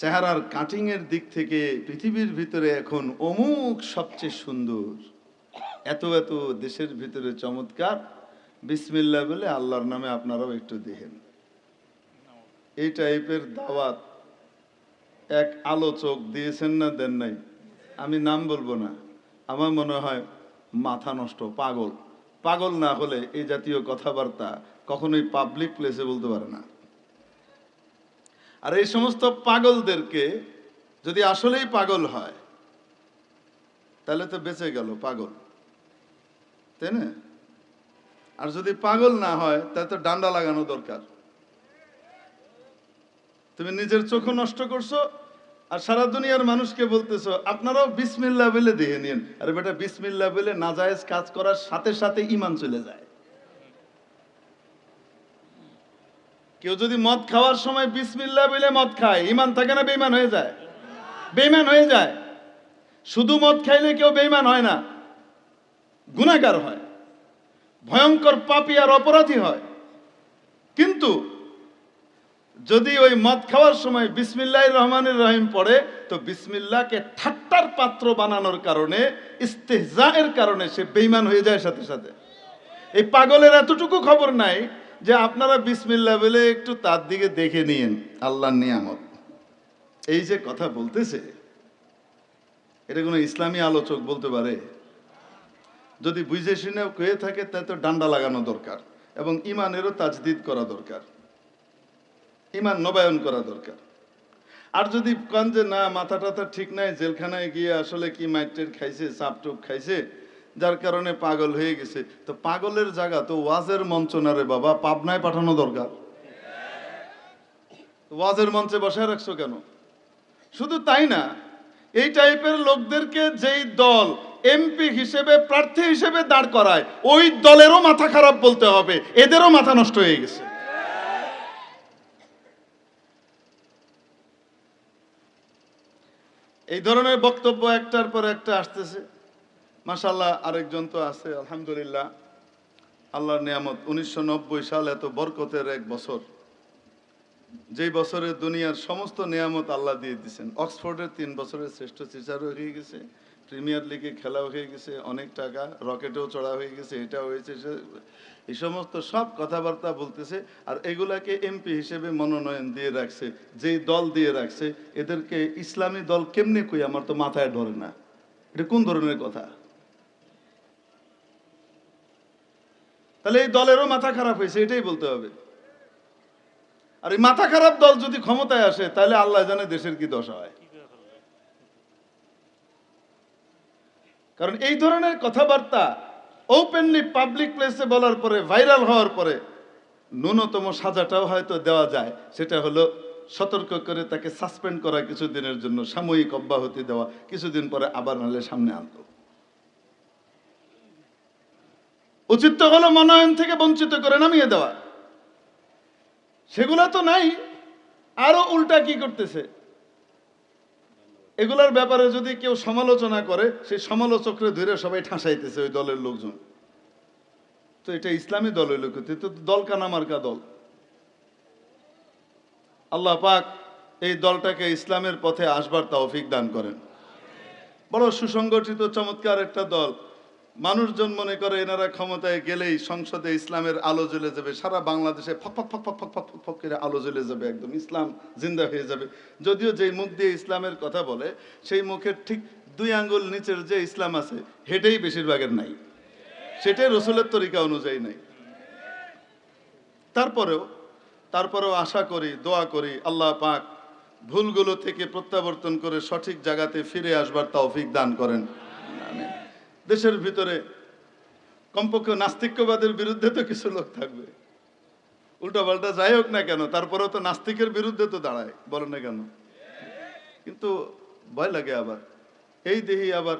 চেহারার কাটিং এর দিক থেকে পৃথিবীর ভিতরে এখন অমুক সবচেয়ে সুন্দর, এত এত দেশের ভিতরে চমৎকার, বিসমিল্লাহ বলে আল্লাহর নামে আপনারাও একটু দেখেন। এই টাইপের দাওয়াত এক আলোচক দিয়েছেন না দেন নাই, আমি নাম বলবো না, আমার মনে হয় মাথা নষ্ট, পাগল। পাগল না হলে এই জাতীয় কথাবার্তা কখনোই পাবলিক প্লেসে বলতে পারে না। আর এই সমস্ত পাগলদেরকে যদি আসলেই পাগল হয় তাহলে তো বেঁচে গেল পাগল, তাই না? আর যদি পাগল না হয় তাহলে তো ডান্ডা লাগানো দরকার। তুমি নিজের চোখও নষ্ট করছো আর সারা দুনিয়ার মানুষকে বলতেছো আপনারাও বিসমিল্লাহ বলে দিয়ে নিন। আরে বেটা, বিসমিল্লাহ বলে নাজায়েজ কাজ করার সাথে সাথে ঈমান চলে যায়। কেউ যদি মদ খাওয়ার সময় বিসমিল্লাহ বলে মদ খায়, ঈমান থাকে না বেঈমান হয়ে যায়? বেঈমান হয়ে যায়। শুধু মদ খাইলে কেউ বেঈমান হয় না, গুনাহগার হয়, ভয়ঙ্কর পাপী আর অপরাধী হয়। কিন্তু যদি ওই মদ খাওয়ার সময় বিসমিল্লাহির রহমানির রহিম পড়ে, তো বিসমিল্লাহকে ঠাট্টার পাত্র বানানোর কারণে, ইস্তেহজায়ের কারণে সে বেঈমান হয়ে যায় সাথে সাথে। এই পাগলের এতটুকু খবর নাই যে আপনারা বিসমিল্লাহ বলে একটু তার দিকে দেখে নিন আল্লাহর নিয়ামত। এই যে কথা বলতেছে, এটা কোনো ইসলামী আলোচক বলতে পারে? যদি বুঝে শুনে হয়ে থাকে তাই তো ডান্ডা লাগানো দরকার এবং ইমানেরও তাজদিদ করা দরকার, ইমান নবায়ন করা দরকার। আর যদি কান যে না মাথা টাথা ঠিক নাই, জেলখানায় গিয়ে আসলে কি মাইটের খাইছে, চাপটুপ খাইছে, যার কারণে পাগল হয়ে গেছে, তো পাগলের জায়গা তো ওয়াজের মঞ্চ না রে বাবা, পাবনায় পাঠানো দরকার। ওয়াজের মঞ্চে বসায় রাখছো কেন? শুধু তাই না, এই টাইপের লোকদেরকে যেই দল এমপি হিসেবে, প্রার্থী হিসেবে দাঁড় করায়, ওই দলেরও মাথা খারাপ বলতে হবে, এদেরও মাথা নষ্ট হয়ে গেছে। এই ধরনের বক্তব্য একটার পর একটা আসতেছে। মাশাআল্লাহ, আরেকজন তো আছে আলহামদুলিল্লাহ, আল্লাহর নিয়ামত। 1990 সাল এত বরকতের এক বছর, যেই বছরে দুনিয়ার সমস্ত নিয়ামত আল্লাহ দিয়ে দিয়েছেন। অক্সফোর্ডের 3 বছরের শ্রেষ্ঠ টিচারও হয়ে গেছে, প্রিমিয়ার লিগে খেলাও হয়ে গেছে, অনেক টাকা, রকেটেও চড়া হয়ে গেছে, এটা হয়েছে, এই সমস্ত সব কথাবার্তা বলতেছে। আর এগুলাকে এমপি হিসেবে মনোনয়ন দিয়ে রাখছে, যেই দল দিয়ে রাখছে, এদেরকে ইসলামী দল কেমনে কই আমার তো মাথায় ধরে না। এটা কোন ধরনের কথা? তাহলে এই দলেরও মাথা খারাপ হয়েছে, এটাই বলতে হবে। আর এই মাথা খারাপ দল যদি ক্ষমতায় আসে তাহলে আল্লাহ জানে দেশের কি দশা হয়। কারণ এই ধরনের কথাবার্তা ওপেনলি পাবলিক প্লেসে বলার পরে, ভাইরাল হওয়ার পরে ন্যূনতম সাজাটাও হয়তো দেওয়া যায়, সেটা হলো সতর্ক করে তাকে সাসপেন্ড করা কিছুদিনের জন্য, সাময়িক অব্যাহতি দেওয়া, কিছুদিন পরে আবার নাহলে সামনে আনতো। উচিত তো হলো মনোনয়ন থেকে বঞ্চিত করে নামিয়ে দেওয়া, সেগুলো তো নাই। আরো উল্টা কি করতেছে, এগুলার ব্যাপারে যদি কেউ সমালোচনা করে, সেই সমালোচকরে ধরে সবাই ঠাসাইতেছে ওই দলের লোকজন। তো এটা ইসলামী দল হইল কি? তো দল কানামার্কা দল। আল্লাহ পাক এই দলটাকে ইসলামের পথে আসবার তৌফিক দান করেন। বড় সুসংগঠিত চমৎকার একটা দল। মানুষজন মনে করে এনারা ক্ষমতায় গেলেই সংসদে ইসলামের আলো জ্বলে যাবে, সারা বাংলাদেশে ফক ফক ফক ফক ফক ফক ফক ফক করে আলো জ্বলে যাবে, একদম ইসলাম জিন্দা হয়ে যাবে। যদিও যেই মুখ দিয়ে ইসলামের কথা বলে, সেই মুখের ঠিক 2 আঙ্গুল নিচের যে ইসলাম আছে, হেঁটেই বেশিরভাগের নাই, সেটাই রসুলের তরিকা অনুযায়ী নাই। তারপরেও আশা করি, দোয়া করি আল্লাহ পাক ভুলগুলো থেকে প্রত্যাবর্তন করে সঠিক জায়গাতে ফিরে আসবার তৌফিক দান করেন। আমিন। দেশের ভিতরে কমপক্ষে নাস্তিক্যবাদের বিরুদ্ধে তো কিছু লোক থাকবে, উল্টাপাল্টা যাই হোক না কেন, তারপরেও তো নাস্তিকের বিরুদ্ধে তো দাঁড়ায়, বলে না কেন? কিন্তু ভয় লাগে আবার, এই দেহি আবার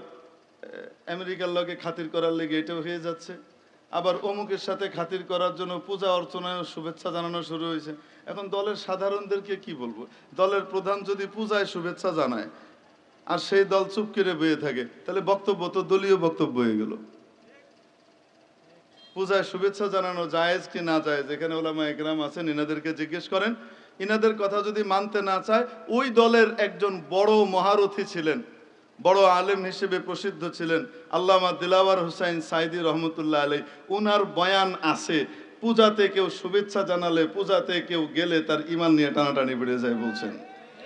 আমেরিকার লগে খাতির করার লেগে এটাও হয়ে যাচ্ছে, আবার অমুকের সাথে খাতির করার জন্য পূজা অর্চনায় শুভেচ্ছা জানানো শুরু হয়েছে। এখন দলের সাধারণদেরকে কি বলবো? দলের প্রধান যদি পূজায় শুভেচ্ছা জানায় আর সেই দল চুপ করে বয়ে থাকে, তাহলে বক্তব্য তো দলীয় বক্তব্য হয়ে গেল। পূজায় শুভেচ্ছা জানানো জায়েজ কি না জায়েজ, এখানে ওলামা একরাম আছেন, এনাদেরকে জিজ্ঞেস করেন। ইনাদের কথা যদি মানতে না চায়, ওই দলের একজন বড় মহারথী ছিলেন, বড় আলেম হিসেবে প্রসিদ্ধ ছিলেন আল্লামা দিলাওয়ার হুসাইন সাইদি রহমতুল্লাহ আলাই। উনার বয়ান আছে, পূজাতে কেউ শুভেচ্ছা জানালে, পূজাতে কেউ গেলে তার ইমান নিয়ে টানাটানি বেড়ে যায় বলছেন।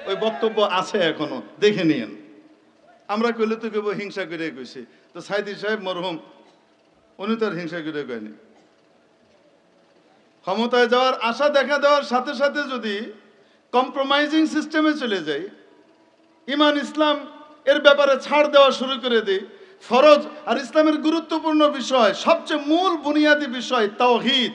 ওই বক্তব্য আছে এখনো, দেখে নিয়েন। আমরা কইলে তো কেউ হিংসা করে কইছি, তো সাইদি সাহেব মরহুম উনি তো আর হিংসা করে কয়নি। ক্ষমতায় যাওয়ার আশা দেখা দেওয়ার সাথে সাথে যদি কম্প্রোমাইজিং সিস্টেমে চলে যাই, ইমান ইসলাম এর ব্যাপারে ছাড় দেওয়া শুরু করে দিই, ফরজ আর ইসলামের গুরুত্বপূর্ণ বিষয়, সবচেয়ে মূল বুনিয়াদী বিষয় তাওহীদ,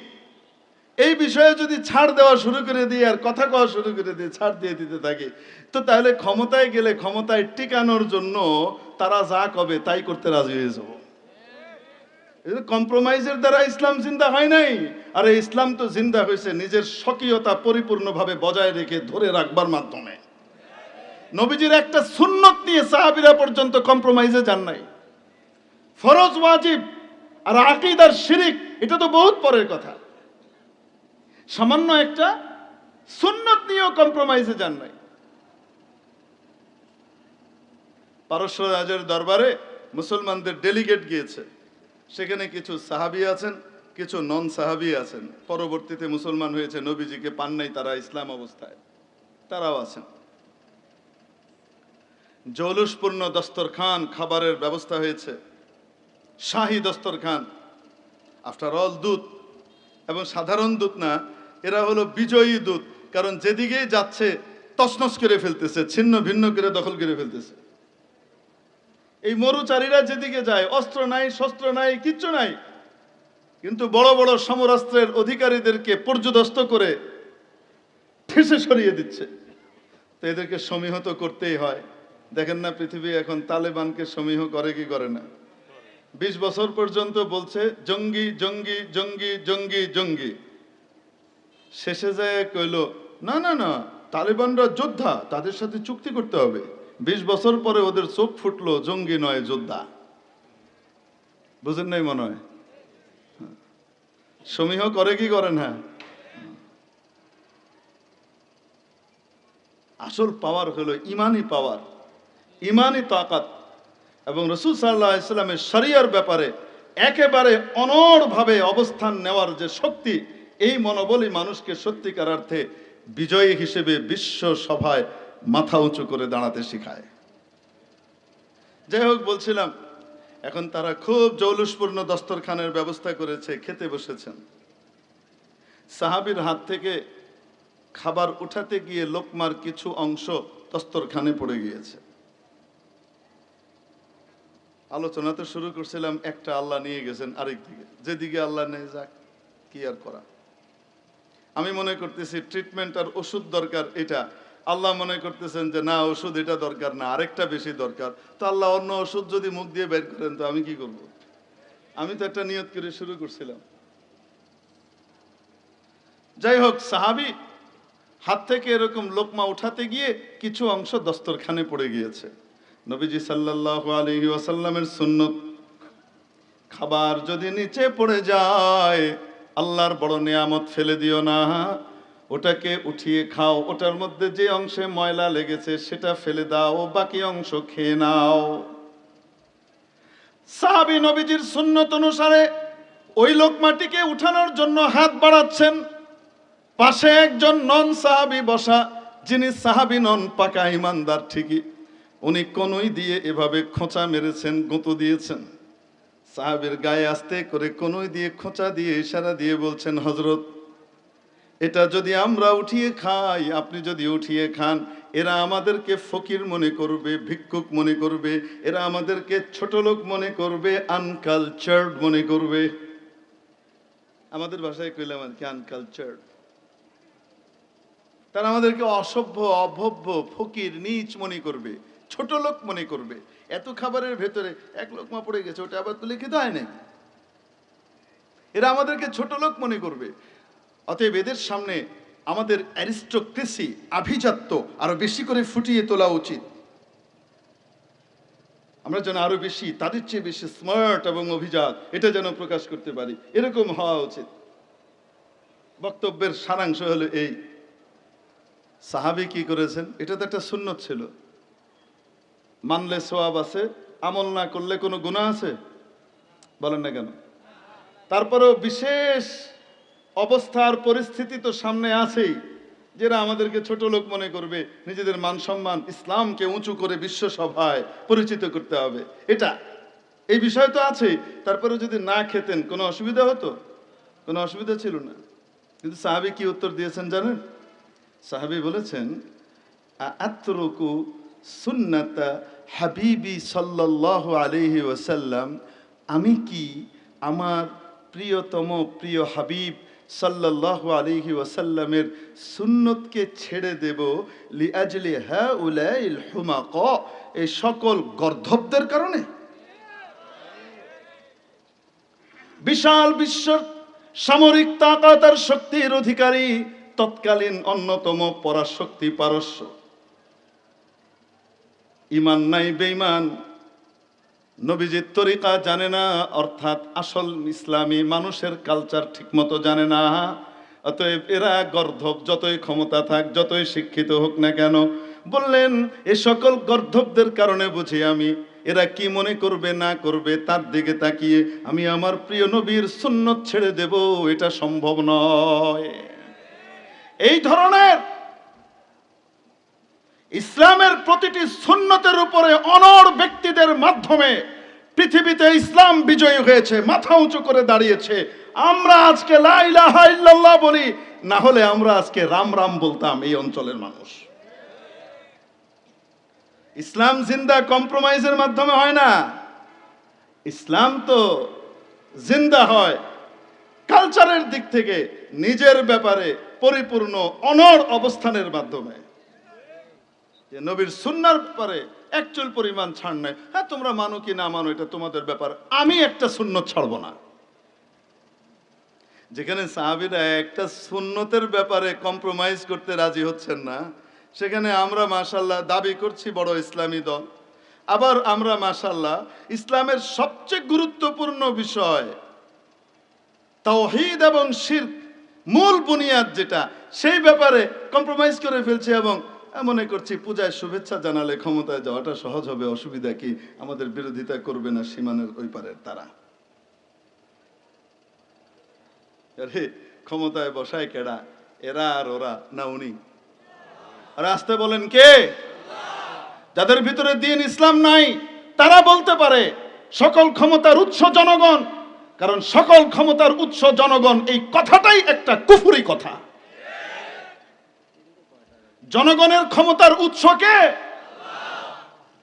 এই বিষয়ে যদি ছাড় দেওয়া শুরু করে দিই আর কথা কওয়া শুরু করে দিই, ছাড় দিয়ে দিতে থাকি, তো তাহলে ক্ষমতায় গেলে ক্ষমতায় টিকানোর জন্য তারা যা কবে তাই করতে রাজি হয়ে যাব। কম্প্রোমাইজের দ্বারা ইসলাম জিন্দা হয় নাই। আর এই ইসলাম তো জিন্দা হয়েছে নিজের স্বকীয়তা পরিপূর্ণভাবে বজায় রেখে ধরে রাখবার মাধ্যমে। নবীজির একটা সুন্নত নিয়ে সাহাবীরা পর্যন্ত কম্প্রোমাইজে যান নাই। ফরজ ওয়াজিব আর আকীদার শিরিক এটা তো বহুত পরের কথা, সামান্য একটা সুন্নত নিয়েও কম্প্রোমাইজে যান নাই। পারস্য রাজের দরবারে মুসলমানদের ডেলিগেট গিয়েছে, সেখানে কিছু সাহাবী আছেন, কিছু নন সাহাবী আছেন, পরবর্তীতে মুসলমান হয়েছে, নবীজিকে পান নাই তারা ইসলাম অবস্থায়, তারাও আছেন। জৌলুসপূর্ণ দস্তরখান, খাবারের ব্যবস্থা হয়েছে, শাহী দস্তরখান। আফটার অল দূত, এবং সাধারণ দূত না, এরা হলো বিজয়ী দূত, কারণ যেদিকেই যাচ্ছে তছনছ করে ফেলতেছে, ছিন্ন ভিন্ন করে দখল করে ফেলতেছে। এই মরুচারীরা যেদিকে যায়, অস্ত্র নাই, শস্ত্র নাই, কিচ্ছু নাই, কিন্তু বড় বড় সমরাস্ত্রের অধিকারীদেরকে পর্যদস্ত করে ঠেসে সরিয়ে দিচ্ছে। তো এদেরকে সমীহ তো করতেই হয়। দেখেন না পৃথিবী এখন তালেবানকে সমীহ করে কি করে না? 20 বছর পর্যন্ত বলছে জঙ্গি জঙ্গি জঙ্গি জঙ্গি জঙ্গি, শেষে যায় কইল না না না, তালেবানরা যোদ্ধা, তাদের সাথে চুক্তি করতে হবে। 20 বছর পরে ওদের চোখ ফুটলো, জঙ্গি নয় যোদ্ধা। বুঝেন নাই মনে হয়? সমীহ করে কি করে না? আসল পাওয়ার হলো ইমানি পাওয়ার, ইমানি তাকাত, এবং রাসূল সাল্লাল্লাহু আলাইহি ওয়াসাল্লামের শরিয়ার ব্যাপারে একেবারে অনড়ভাবে অবস্থান নেওয়ার যে শক্তি, এই মনোবলই মানুষকে সত্যিকার অর্থে বিজয়ী হিসেবে বিশ্ব সভায় মাথা উঁচু করে দাঁড়াতে শেখায়। যাই হোক, বলছিলাম এখন তারা খুব জৌলুসপূর্ণ দস্তরখানের ব্যবস্থা করেছে, খেতে বসেছেন। সাহাবীর হাত থেকে খাবার উঠাতে গিয়ে লোকমার কিছু অংশ দস্তরখানে পড়ে গিয়েছে। আলোচনা তো শুরু করছিলাম, একটা আল্লাহ নিয়ে গেছেন আরেক দিকে, যেদিকে আল্লাহ নিয়ে যাক, কি আর করা। আমি মনে করতেছি ট্রিটমেন্ট আর ওষুধ দরকার এটা, আল্লাহ মনে করতেছেন যে না, ওষুধ এটা দরকার না, আরেকটা বেশি দরকার। তো আল্লাহ অন্য ওষুধ যদি মুখ দিয়ে বের করেন তো আমি কি করব? আমি তো একটা নিয়ত করে শুরু করছিলাম। যাই হোক, সাহাবী হাত থেকে এরকম লোকমা উঠাতে গিয়ে কিছু অংশ দস্তরখানে পড়ে গিয়েছে। নবীজি সাল্লাল্লাহু আলাইহি ওয়াসাল্লামের সুন্নত, খাবার যদি নিচে পড়ে যায়, আল্লাহর বড় নিয়ামত ফেলে দিও না, ওটাকে উঠিয়ে খাও, ওটার মধ্যে যে অংশে ময়লা লেগেছে সেটা ফেলে দাও, বাকি অংশ খেয়ে নাও। সাহাবী নবীজির সুন্নত অনুসারে ওই লোকমাটিকে উঠানোর জন্য হাত বাড়াচ্ছেন, পাশে একজন নন সাহাবী বসা, যিনি সাহাবী নন, পাকা ইমানদার ঠিকই, উনি কনুই দিয়ে এভাবে খোঁচা মেরেছেন, গুঁতো দিয়েছেন। সাহাবীর গায়ে আস্তে করে কনুই দিয়ে খোঁচা দিয়ে ইশারা দিয়ে বলছেন, হযরত, এটা যদি আমরা উঠিয়ে খাই, আপনি যদি উঠিয়ে খান, এরা আমাদেরকে ফকির মনে করবে, ভিক্ষুক মনে করবে, এরা আমাদেরকে ছোট লোক মনে করবে, আনকালচার্ড মনে করবে। আমাদের ভাষায় কইলাম আর কি, আনকালচার্ড। তারা আমাদেরকে অসভ্য, অভব্য, ফকির, নীচ মনে করবে, ছোট লোক মনে করবে। এত খাবারের ভেতরে এক লোকমা পড়ে গেছে, ওটা আবার তুলে খেতে হয় নাকি? এরা আমাদেরকে ছোট লোক মনে করবে। অতএব এদের সামনে আমাদের অ্যারিস্টোক্রেসি, আভিজাত্য আরো বেশি করে ফুটিয়ে তোলা উচিত। আমরা যেন আরো বেশি, তাদের চেয়ে বেশি স্মার্ট এবং অভিজাত, এটা যেন প্রকাশ করতে পারি, এরকম হওয়া উচিত। বক্তব্যের সারাংশ হলো এই, সাহাবী কি করেছেন? এটা তো একটা সুন্নত ছিল, মানলে সওয়াব আছে, আমল না করলে কোনো গুনাহ আছে? বলেন না কেন? তারপরেও বিশেষ অবস্থার পরিস্থিতি তো সামনে আছেই, যেটা আমাদেরকে ছোট লোক মনে করবে, নিজেদের মান সম্মান, ইসলামকে উঁচু করে বিশ্ব সভায় পরিচিত করতে হবে, এটা এই বিষয় তো আছেই। তারপরে যদি না খেতেন কোনো অসুবিধা হতো? কোনো অসুবিধা ছিল না। কিন্তু সাহাবী কি উত্তর দিয়েছেন জানেন? সাহাবী বলেছেন, আতরুকু সুন্নাতা হাবিবি সাল্লাল্লাহু আলাইহি ওয়াসাল্লাম, আমি কি আমার প্রিয়তম প্রিয় হাবিব সাল্লাল্লাহু আলাইহি ওয়াসাল্লামের সুন্নতকে ছেড়ে দেব লিআজলি হাউলাইল হুমাকা, এই সকল গর্ধবদের কারণে? বিশাল বিশ্বর সামরিক তাকাত আর শক্তির অধিকারী তৎকালীন অন্যতম পরাশক্তি পারস্য, ইমান নাই, বেঈমান, নবীজির তরিকা জানে না, অর্থাৎ আসল ইসলামী মানুষের কালচার ঠিকমতো জানে না। অতএব এরা গর্ধব, যতই ক্ষমতা থাক, যতই শিক্ষিত হোক না কেন, বললেন এ সকল গর্ধবদের কারণে বুঝি আমি, এরা কি মনে করবে না করবে তার দিকে তাকিয়ে আমি আমার প্রিয় নবীর সুন্নত ছেড়ে দেব, এটা সম্ভব নয়। এই ধরনের ইসলামের প্রতিটি সুন্নতের উপরে অনড় ব্যক্তিদের মাধ্যমে পৃথিবীতে ইসলাম বিজয়ী হয়েছে, মাথা উঁচু করে দাঁড়িয়েছে। আমরা আজকে লা ইলাহা ইল্লাল্লাহ বলি, না হলে আমরা আজকে রাম রাম বলতাম এই অঞ্চলের মানুষ। ইসলাম জিন্দা কম্প্রোমাইজের মাধ্যমে হয় না, ইসলাম তো জিন্দা হয় কালচারের দিক থেকে নিজের ব্যাপারে পরিপূর্ণ অনড় অবস্থানের মাধ্যমে। যে নবীর সুন্নাহর ব্যাপারে একচুল পরিমাণ ছাড় নাই। হ্যাঁ, তোমরা মানো কি না মানো এটা তোমাদের ব্যাপার, আমি একটা সুন্নত ছাড়বো না। যেখানে সাহাবীরা একটা সুন্নতের ব্যাপারে কম্প্রোমাইজ করতে রাজি হচ্ছেন না, সেখানে আমরা মাশাআল্লাহ দাবি করছি বড় ইসলামী দল, আবার আমরা মাশাআল্লাহ ইসলামের সবচেয়ে গুরুত্বপূর্ণ বিষয় তাওহীদ এবং শিরক, মূল বুনিয়াদ যেটা, সেই ব্যাপারে কম্প্রোমাইজ করে ফেলছি এবং মনে করছি পূজায় শুভেচ্ছা জানালে ক্ষমতায় যাওয়াটা সহজ হবে, অসুবিধা কি, আমাদের বিরোধিতা করবে না সীমানের ওই পারের তারা। আরে ক্ষমতায় বসায় কেডা? এরা আর ওরা, না উনি? আর আসতে বলেন কে? যাদের ভিতরে দ্বীন ইসলাম নাই তারা বলতে পারে সকল ক্ষমতার উৎস জনগণ, কারণ সকল ক্ষমতার উৎস জনগণ এই কথাটাই একটা কুফরি কথা। জনগণের ক্ষমতার উৎস কে?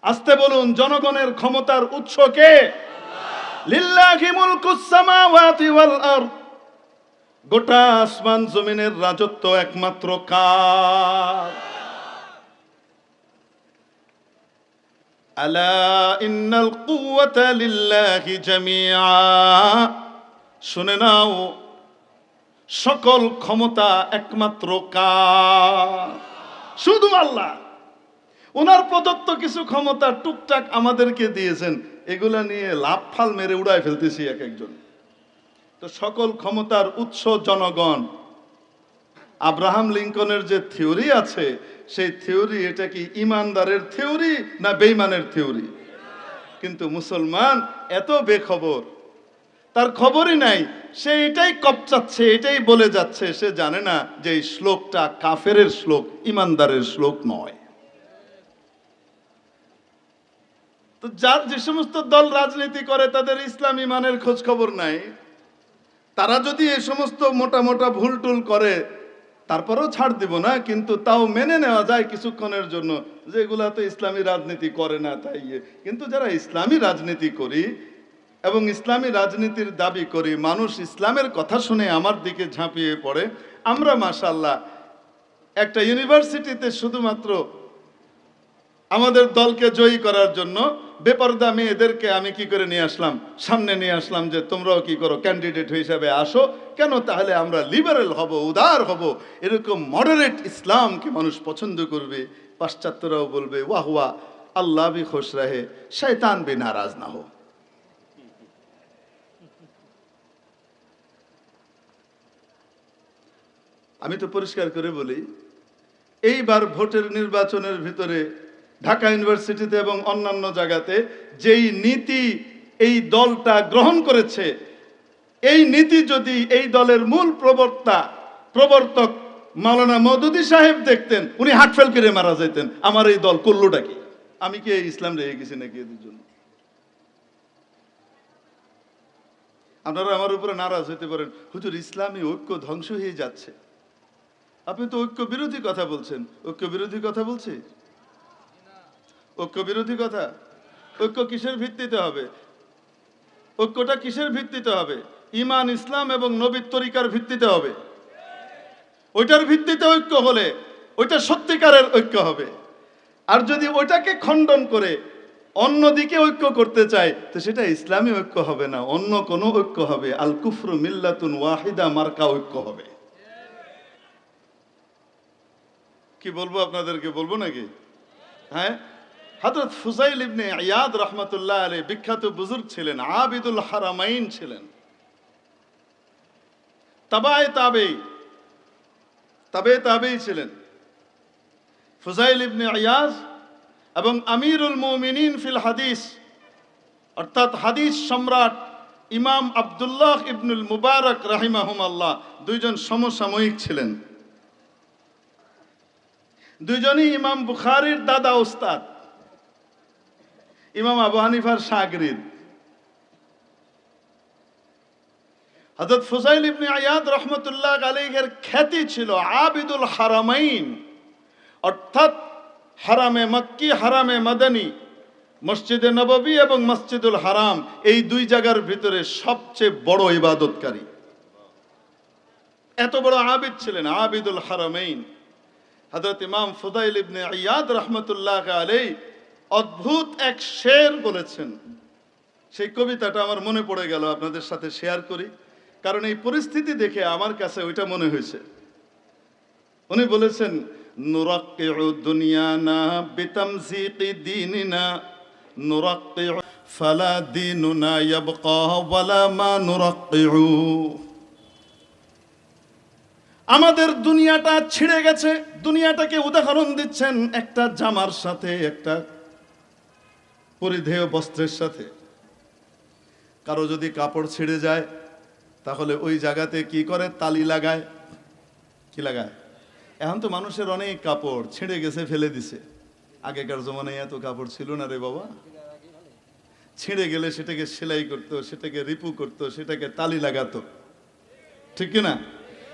আসতে বলুন, জনগণের ক্ষমতার উৎস কে? লিল্লাহি মুলকুস সামাওয়াতি ওয়াল আরদ, গোটা আসমান জমিনের রাজত্ব একমাত্র কার? আলা ইন্নাল কুওয়াতা লিল্লাহি জামিআ, শুনে নাও সকল ক্ষমতা একমাত্র কার? শুধু আল্লাহ। ওনার প্রদত্ত কিছু ক্ষমতা টুকটাক আমাদেরকে দিয়েছেন, এগুলা নিয়ে লাফ ফাল মেরে উড়ায় ফেলতেছি এক একজন। তো সকল ক্ষমতার উৎস জনগণ। আব্রাহাম লিঙ্কনের যে থিওরি আছে, সেই থিওরি, এটা কি ইমানদারের থিওরি না বেঈমানের থিওরি? কিন্তু মুসলমান এত বেখবর, তার খবরই নাই, সে এটাই কপচাচ্ছে, এটাই বলে যাচ্ছে, সে জানে না যে এই শ্লোকটা কাফেরের শ্লোক, ইমানদারের শ্লোক নয়। তো যার যে সমস্ত দল রাজনীতি করে তাদের ইসলাম ইমানের খোঁজ খবর নাই, তারা যদি এই সমস্ত মোটা মোটা ভুল টুল করে তারপরেও ছাড় দিব না, কিন্তু তাও মেনে নেওয়া যায় কিছুক্ষণের জন্য যে এগুলা তো ইসলামী রাজনীতি করে না তাই। কিন্তু যারা ইসলামী রাজনীতি করি এবং ইসলামী রাজনীতির দাবি করি, মানুষ ইসলামের কথা শুনে আমার দিকে ঝাঁপিয়ে পড়ে। আমরা মাশাআল্লাহ একটা ইউনিভার্সিটিতে শুধুমাত্র আমাদের দলকে জয়ী করার জন্য বেপরদা মেয়েদেরকে আমি কি করে নিয়ে আসলাম, সামনে নিয়ে আসলাম যে তোমরাও কি করো, ক্যান্ডিডেট হিসেবে আসো। কেন? তাহলে আমরা লিবারেল হব, উদার হব। এরকম মডারেট ইসলামকে মানুষ পছন্দ করবে। পাশ্চাত্যরাও বলবে ওয়াহ ওয়াহ, আল্লাহ ভি খুশ রহে, শয়তান ভি নারাজ না হো। আমি তো পরিষ্কার করে বলি, এইবার ভোটের নির্বাচনের ভিতরে ঢাকা ইউনিভার্সিটিতে এবং অন্যান্য জায়গাতে যেই নীতি এই দলটা গ্রহণ করেছে, এই নীতি যদি এই দলের মূল প্রবর্তক মাওলানা মওদুদী সাহেব দেখতেন, উনি হার্ট ফেল করে মারা যেতেন। আমার এই দল করলোটা কি? আমি কি এই ইসলাম রেখে গেছি নাকি এদের জন্য? আপনারা আমার উপরে নারাজ হতে পারেন, হুজুর ইসলামী ঐক্য ধ্বংস হয়ে যাচ্ছে। আপনি তো ঐক্য বিরোধী কথা বলছেন। ঐক্য বিরোধী কথা বলছি? ঐক্য বিরোধী কথা? ঐক্য কিসের ভিত্তিতে হবে? ঐক্যটা কিসের ভিত্তিতে হবে? ঈমান, ইসলাম এবং নবীর তরিকার ভিত্তিতে হবে। ওইটার ভিত্তিতে ঐক্য হলে ওইটা সত্যিকারের ঐক্য হবে। আর যদি ওইটাকে খণ্ডন করে অন্যদিকে ঐক্য করতে চায়, তো সেটা ইসলামী ঐক্য হবে না, অন্য কোনো ঐক্য হবে। আল কুফরু মিল্লাতুন ওয়াহিদা মার্কা ঐক্য হবে। কি বলবো আপনাদেরকে? বলবো নাকি? হ্যাঁ, হযরত ফুযাইল ইবনে ইয়াদ রাহমাতুল্লাহ আলাইহি বিখ্যাত বুজুর্গ ছিলেন, আবিদুল হারামাইন ছিলেন, তাবেঈ ছিলেন। ফুযাইল ইবনে ইয়াদ এবং আমিরুল মুমিনিন ফিল হাদিস, অর্থাৎ হাদিস সম্রাট ইমাম আব্দুল্লাহ ইবনুল মুবারক রাহিমাহুমাল্লাহ, দুইজন সমসাময়িক ছিলেন। দুইজনই ইমাম বুখারীর দাদা ওস্তাদ, ইমাম আবু হানিফার শাগরিদ। হযরত ফুযাইল ইবনে ইয়াদ রাহমাতুল্লাহ আলাইহির খ্যাতি ছিল আবিদুল হারামাইন, অর্থাৎ হারামে মক্কি, হারামে মাদানী, মসজিদে নববী এবং মসজিদুল হারাম, এই দুই জায়গার ভিতরে সবচেয়ে বড় ইবাদতকারী। এত বড় আবিদ ছিলেন, আবিদুল হারামাইন। হযরত ইমাম ফুযাইল ইবনে ইয়াদ রাহমাতুল্লাহ আলাইহি অদ্ভুত এক শের বলেছেন। সেই কবিতাটা আমার মনে পড়ে গেল, আপনাদের সাথে শেয়ার করি, কারণ এই পরিস্থিতি দেখে আমার কাছে ওইটা মনে হয়েছে। উনি বলেছেন, নুরাক্কিউ দুনিয়ানা বিতামজিকি দীনিনা, নুরাক্কিউ ফালা দীনুনা ইয়াবকা ওয়ালা মা নুরাক্কিউ। আমাদের দুনিয়াটা ছিঁড়ে গেছে। দুনিয়াটাকে উদাহরণ দিচ্ছেন একটা জামার সাথে, একটা পরিধেয় বস্ত্রের সাথে। কারো যদি কাপড় ছিঁড়ে যায়, তাহলে ওই জায়গাতে কি করে? তালি লাগায়। কি লাগায়? এখন তো মানুষের অনেক কাপড় ছিঁড়ে গেছে, ফেলে দিছে। আগেকার জমানায় এত কাপড় ছিল না রে বাবা। ছিঁড়ে গেলে সেটাকে সেলাই করতো, সেটাকে রিপু করতো, সেটাকে তালি লাগাতো, ঠিক কিনা?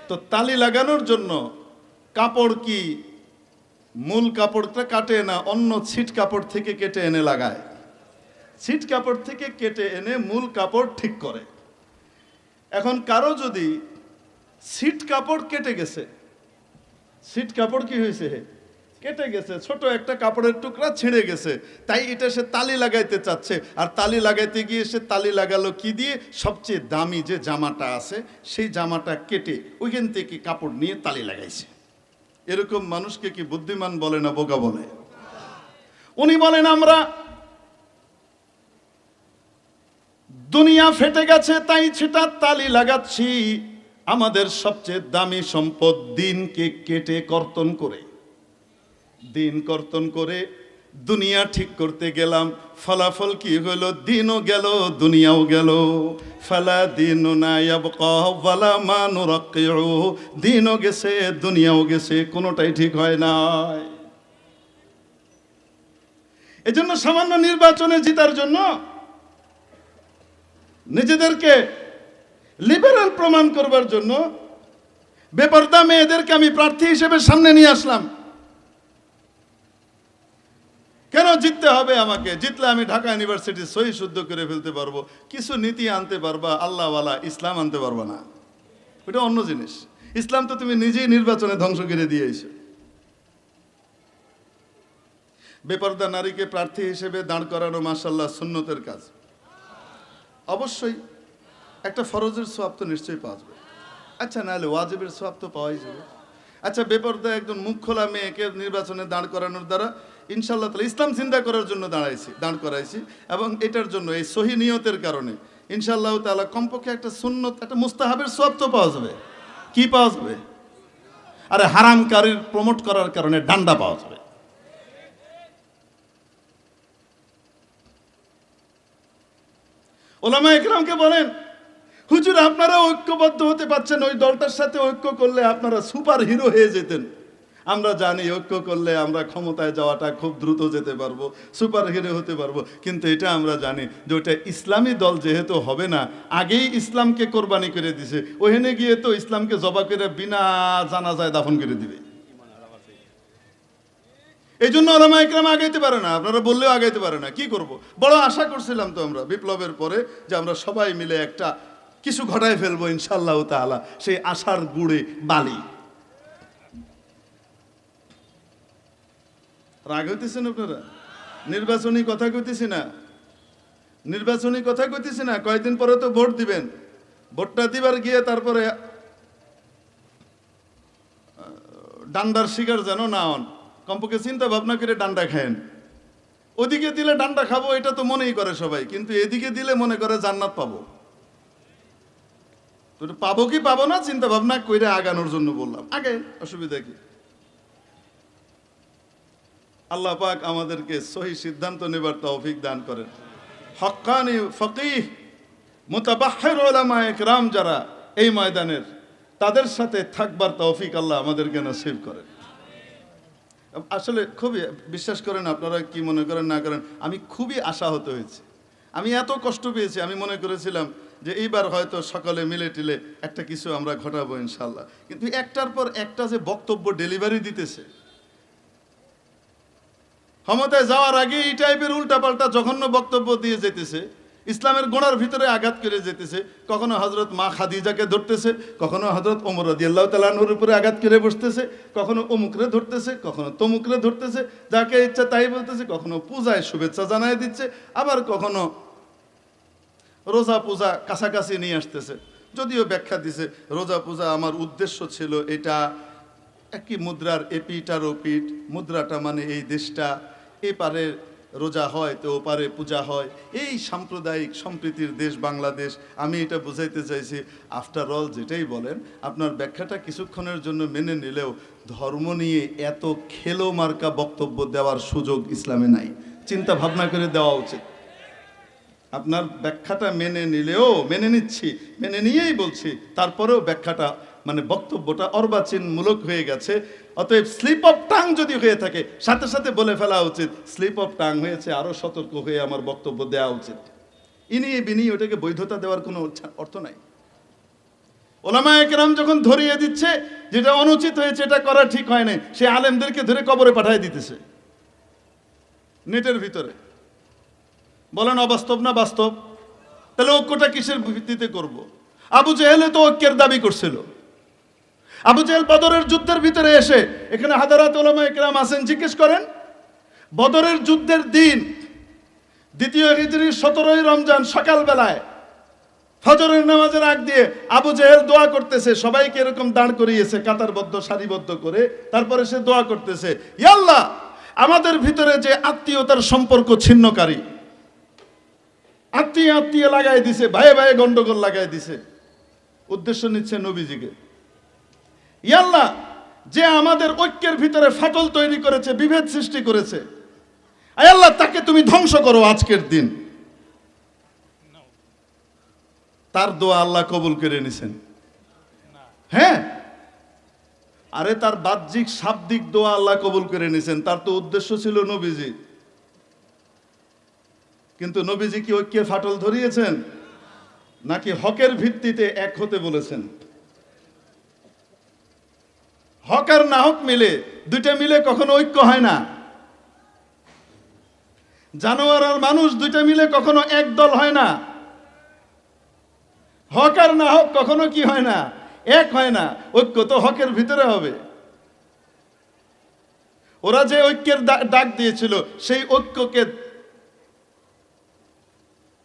তো তালি লাগানোর জন্য কাপড় কি মূল কাপড়টা কাটে না অন্য ছিট কাপড় থেকে কেটে এনে লাগায়? ছিট কাপড় থেকে কেটে এনে মূল কাপড় ঠিক করে। এখন কারো যদি ছিট কাপড় কেটে গেছে, ছিট কাপড় কি হয়েছে? কেটে গেছে, ছোট একটা কাপড়ের টুকরা ছিঁড়ে গেছে, তাই এটা সে তালি লাগাইতে চাচ্ছে। আর তালি লাগাইতে গিয়ে সে তালি লাগালো কি দিয়ে? সবচেয়ে দামি যে জামাটা আছে সেই জামাটা কেটে ওইখান থেকে কাপড় নিয়ে তালি লাগাইছে। এরকম মানুষকে কি বুদ্ধিমান বলে না বোকা বলে? উনি বলেন, আমরা দুনিয়া ফেটে গেছে তাই সেটা তালি লাগাচ্ছি। আমাদের সবচেয়ে দামি সম্পদ দিনকে কেটে কর্তন করে, দিন কর্তন করে দুনিয়া ঠিক করতে গেলাম। ফলাফল কি হলো? দিনও গেল, দুনিয়াও গেল। ফালা দীনুনা ইয়াবকা ওয়ালা মা নুরাক্কিউ। দিনও গেছে, দুনিয়াও গেছে, কোনোটাই ঠিক হয় নাই। এজন্য সামান্য নির্বাচনে জিতার জন্য নিজেদেরকে লিবারেল প্রমাণ করবার জন্য বেপরদা মেয়েদেরকে আমি প্রার্থী হিসেবে সামনে নিয়ে আসলাম। কেন জিততে হবে আমাকে? জিতলে আমি ঢাকা ইউনিভার্সিটি সহি শুদ্ধ করে ফেলতে পারবো, কিছু নীতি আনতে পারবা, আল্লাহওয়ালা ইসলাম আনতে পারবা না। ওটা অন্য জিনিস। ইসলাম তো তুমি নিজেই নির্বাচনে ধ্বংস করে দিয়েছো। বেপরদা নারীকে প্রার্থী হিসেবে দাঁড় করানো মাশাআল্লাহ সুন্নতের কাজ। অবশ্যই একটা ফরজের সওয়াব তো নিশ্চয়ই পাওয়া যাবে। আচ্ছা, নাহলে ওয়াজিবের সওয়াব তো পাওয়াই যাবে। আচ্ছা, বেপরদা একজন মুখ খোলা মেয়েকে নির্বাচনে দাঁড় করানোর দ্বারা ইনশাআল্লাহ তাআলা ইসলাম চিন্তা করার জন্য দাঁড় করাইছি, এবং এটার জন্য এই সহি নিয়তের কারণে ইনশাআল্লাহ তাআলা কমপক্ষে একটা সুন্নত, একটা মুস্তাহাবের সওয়াব তো পাওয়া যাবে। কি পাওয়া যাবে? আরে হারামকারীর প্রমোট করার কারণে ডান্ডা পাওয়া যাবে। ওলামা ইকরামকে বলেন, হুজুর আপনারা ঐক্যবদ্ধ হতে পারছেন, ওই দলটার সাথে ঐক্য করলে আপনারা সুপার হিরো হয়ে যেতেন। আমরা জানি ঐক্য করলে আমরা ক্ষমতায় যাওয়াটা খুব দ্রুত যেতে পারবো, সুপার হিরো হতে পারবো, কিন্তু এটা আমরা জানি যে ওটা ইসলামী দল যেহেতু হবে না, আগেই ইসলামকে কোরবানি করে দিছে, ওখানে গিয়ে তো ইসলামকে জবা করে বিনা জানাজায় দাফন করে দিবে। এই জন্য ওলামা ইকরাম আগাইতে পারে না, আপনারা বললেও আগাইতে পারে না। কি করব? বড় আশা করছিলাম তো আমরা বিপ্লবের পরে যে আমরা সবাই মিলে একটা কিছু ঘটায় ফেলবো ইনশাআল্লাহ তাআলা, সেই আশার গুড়ে বালি। রাগ হইতেছেন আপনারা? নির্বাচনী কথা কইতেছি না, নির্বাচনী কথা কইতেছি না। কয়েকদিন পরে তো ভোট দিবেন, ভোটটা দিবার গিয়ে তারপরে ডান্ডার শিকার যেন না হন, কমপক্ষে চিন্তা ভাবনা করে ডান্ডা খায়েন। ওদিকে দিলে ডান্ডা খাবো এটা তো মনেই করে সবাই, কিন্তু এদিকে দিলে মনে করে জান্নাত পাবো। তো পাবো কি পাবো না চিন্তা ভাবনা কইরে আগানোর জন্য বললাম, আগে অসুবিধা কি? আল্লাহ পাক আমাদেরকে সহি সিদ্ধান্ত নেবার তৌফিক দান করেন। হক্কানি ফকিহ মুতাবাহহির উলামা ইকরাম যারা এই ময়দানের, তাদের সাথে থাকবার তৌফিক আল্লাহ আমাদেরকে নসিব করেন। আসলে খুবই বিশ্বাস করেন, আপনারা কি মনে করেন না করেন, আমি খুবই আশাহত হয়েছি। আমি এত কষ্ট পেয়েছি, আমি মনে করেছিলাম যে এইবার হয়তো সকলে মিলে টিলে একটা কিছু আমরা ঘটাবো ইনশাল্লাহ, কিন্তু একটার পর একটা যে বক্তব্য ডেলিভারি দিতেছে, ক্ষমতায় যাওয়ার আগে এই টাইপের উল্টাপাল্টা জঘন্য বক্তব্য দিয়ে যেতেছে, ইসলামের গোড়ার ভিতরে আঘাত করে যেতেছে। কখনো হজরত মা খাদিজাকে ধরতেছে, কখনো হজরত ওমর রাদিয়াল্লাহু তাআলা আনহুর উপরে আঘাত করে বসতেছে, কখনো অমুকরে ধরতেছে, কখনো তমুকরে ধরতেছে, যাকে ইচ্ছা তাই বলতেছে, কখনো পূজায় শুভেচ্ছা জানায় দিচ্ছে, আবার কখনো রোজা পূজা কাছাকাছি নিয়ে আসতেছে। যদিও ব্যাখ্যা দিছে রোজা পূজা আমার উদ্দেশ্য ছিল এটা, একই মুদ্রার এপিট আর ওপিট, মুদ্রাটা মানে এই দেশটা, এপারে রোজা হয় তো ওপারে পূজা হয়, এই সাম্প্রদায়িক সম্প্রীতির দেশ বাংলাদেশ। আমি এটা বুঝাইতে চাইছি, আফটার অল যেটাই বলেন, আপনার ব্যাখ্যাটা কিছুক্ষণের জন্য মেনে নিলেও ধর্ম নিয়ে এত খেলো মার্কা বক্তব্য দেওয়ার সুযোগ ইসলামে নাই। চিন্তা ভাবনা করে দেওয়া উচিত। আপনার ব্যাখ্যাটা মেনে নিলেও, মেনে নিচ্ছি, মেনে নিয়েই বলছি, তারপরেও ব্যাখ্যাটা মানে বক্তব্যটা অর্বাচীনমূলক হয়ে গেছে। অতএব স্লিপ অফ টাং যদি হয়ে থাকে, সাথে সাথে বলে ফেলা উচিত স্লিপ অফ টাং হয়েছে, আরও সতর্ক হয়ে আমার বক্তব্য দেওয়া উচিত। ইনিয়ে বিনিয়ে ওটাকে বৈধতা দেওয়ার কোনো অর্থ নাই। ওলামা একরাম যখন ধরিয়ে দিচ্ছে যেটা অনুচিত হয়েছে, এটা করা ঠিক হয় না, সে আলেমদেরকে ধরে কবরে পাঠিয়ে দিতেছে নেটের ভিতরে। বলেন অবাস্তব না বাস্তব? তাহলে ঐক্যটা কিসের ভিত্তিতে করব? আবু জেহেলে তো ঐক্যের দাবি করছিল। আবু জেহেল বদরের যুদ্ধের ভিতরে এসে, এখানে হাজারাত উলামা ইকরাম আছেন, জিজ্ঞেস করেন, বদরের যুদ্ধের দিন দ্বিতীয় হিজরির 17ই রমজান সকালবেলায় ফজরের নামাজের আগ দিয়ে আবু জেহেল দোয়া করতেছে, সবাইকে এরকম দাঁড় করিয়েছে কাতারবদ্ধ সারিবদ্ধ করে, তারপরে সে দোয়া করতেছে, ইয়া আল্লাহ, আমাদের ভিতরে যে আত্মীয়তার সম্পর্ক ছিন্নকারী, আত্মীয় আত্মীয় লাগাই দিছে, ভাইয়ে ভাইয়ে গন্ডগোল লাগাই দিছে, উদ্দেশ্য নিচ্ছে নবীজিকে। ইয়া আল্লাহ, যে আমাদের ঐক্যের ভিতরে ফাটল তৈরি করেছে, বিভেদ সৃষ্টি করেছে, আয় আল্লাহ তাকে তুমি ধ্বংস করো আজকের দিন। তার দোয়া আল্লাহ কবুল করে নিছেন। হ্যাঁ, আরে তার বাহ্যিক শাব্দিক দোয়া আল্লাহ কবুল করে নিছেন, তার তো উদ্দেশ্য ছিল নবীজি। কিন্তু নবীজি কি ঐক্যের ফাটল ধরিয়েছেন, নাকি হকের ভিত্তিতে এক হতে বলেছেন? হক আর না হক মিলে, দুইটা মিলে কখনো ঐক্য হয় না। জানোয়ার আর মানুষ দুইটা মিলে কখনো এক দল হয় না। হক আর না হক কখনো কি হয় না, এক হয় না। ঐক্য তো হকের ভিতরে হবে। ওরা যে ঐক্যের ডাক দিয়েছিল, সেই ঐক্যকে,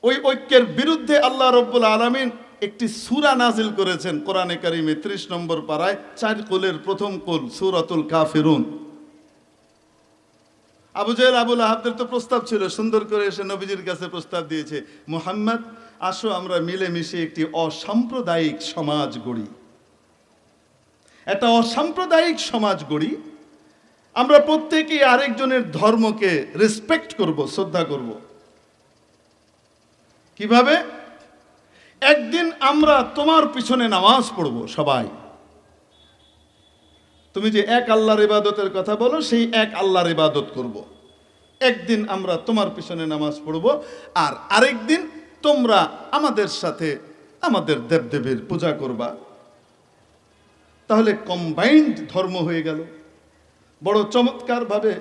ওই ঐক্যের বিরুদ্ধে আল্লাহ রব্বুল আলামিন একটি সূরা নাজিল করেছেন কোরআনে কারিমে 30 নম্বর পারায়, 4 কুলের প্রথম কুল সূরাতুল কাফিরুন। আবু জেহেল আবু লাহাবদের তো প্রস্তাব ছিল, সুন্দর করে এসে নবীজির কাছে প্রস্তাব দিয়েছে, মুহাম্মদ আসো আমরা মিলেমিশে একটি অসাম্প্রদায়িক সমাজ গড়ি, একটা অসাম্প্রদায়িক সমাজ গড়ি। আমরা প্রত্যেকেই আরেকজনের ধর্মকে রেসপেক্ট করব, শ্রদ্ধা করব। কিভাবে? একদিন আমরা তোমার পিছনে নামাজ পড়ব সবাই। তুমি যে এক আল্লাহর ইবাদতের কথা বলো, সেই এক আল্লাহর ইবাদত করব। একদিন আমরা তোমার পিছনে নামাজ পড়ব, আর আরেকদিন তোমরা আমাদের সাথে আমাদের দেবদেবীর পূজা করবা। তাহলে কম্বাইন্ড ধর্ম হয়ে গেল। বড় চমৎকারভাবে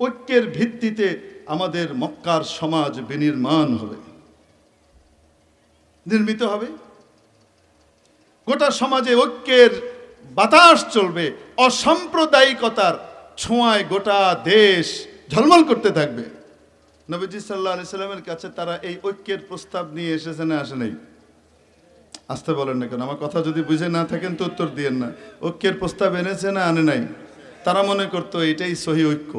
ঐক্যের ভিত্তিতে আমাদের মক্কার সমাজ বিনির্মাণ হবে, নির্মিত হবে। গোটা সমাজে ঐক্যের বাতাস চলবে, অসাম্প্রদায়িকতার ছোঁয়ায় গোটা দেশ ঝলমল করতে থাকবে। নবীজি সাল্লাল্লাহু আলাইহি সাল্লামের কাছে তারা এই ঐক্যের প্রস্তাব নিয়ে এসেছে না আসে নাই? আসতে বলেন না কেন? আমার কথা যদি বুঝে না থাকেন তো উত্তর দিয়েন না। ঐক্যের প্রস্তাব এনেছে না আনে নাই? তারা মনে করতো এটাই সহি ঐক্য,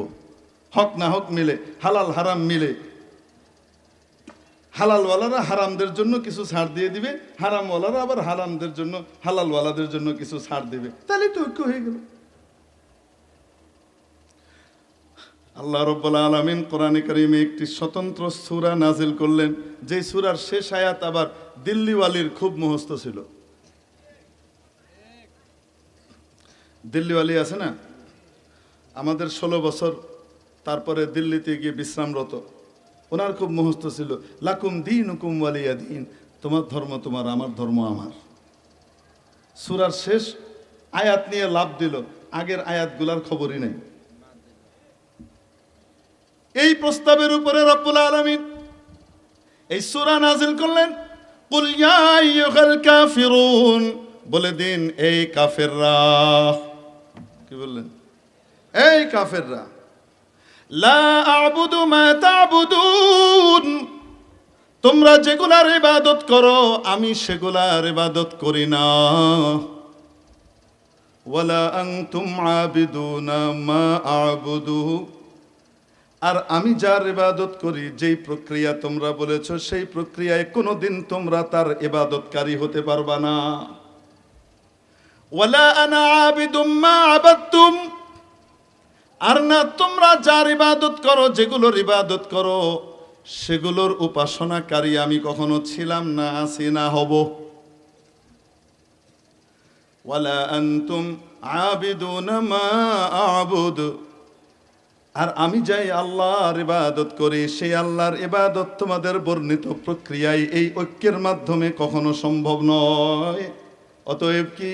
হক না হক মিলে, হালাল হারাম মিলে। হালালওয়ালারা হারামদের জন্য কিছু ছাড় দিয়ে দিবে, হারামওয়ালারা আবার হারামদের জন্য, হালালওয়ালাদের জন্য কিছু ছাড় দিবে, তাহলে তো ঐক্য হয়ে গেল। আল্লাহ রাব্বুল আলামিন কোরআনে কারিমে একটি স্বতন্ত্র সূরা নাজিল করলেন, যে সূরার শেষ আয়াত আবার দিল্লিওয়ালির খুব মুখস্থ ছিল। দিল্লিওয়ালি আছে না, আমাদের 16 বছর তারপরে দিল্লিতে গিয়ে বিশ্রামরত, ওনার খুব মুখস্থ ছিল লাকুম দীনুকুম ওয়ালিয়া দীন, তোমার ধর্ম তোমার, আমার ধর্ম আমার। সূরার শেষ আয়াত নিয়ে লাভ দিল, আগের আয়াতগুলার খবরই নেই। এই প্রস্তাবের উপরে রব্বুল আলামিন এই সূরা নাজিল করলেন, কুল ইয়া আইয়ুহাল কাফিরুন, বলে দিন এই কাফেররা। কি বললেন? এই কাফেররা, লা আ'বুদু মা তা'বুদুন, তোমরা যেগুলার ইবাদত করো আমি সেগুলার ইবাদত করি না। ওয়ালা আনতুম আবিদুনা মা আ'বুদু, আর আমি যার ইবাদত করি, যেই প্রক্রিয়া তোমরা বলেছো সেই প্রক্রিয়ায় কোনোদিন তোমরা তার ইবাদতকারী হতে পারবা না। ওয়ালা আনা আবিদুম মা আবাদতুম, আর না তোমরা যার ইবাদত করো, যেগুলোর ইবাদত করো সেগুলোর উপাসনাকারী আমি কখনো ছিলাম না, আছি না, হব। ওয়ালা আনতুম আবিদুনা মা আ'বুদু, আর আমি যাই আল্লাহর ইবাদত করি সেই আল্লাহর ইবাদত তোমাদের বর্ণিত প্রক্রিয়ায় এই ঐক্যের মাধ্যমে কখনো সম্ভব নয়। অতএব কি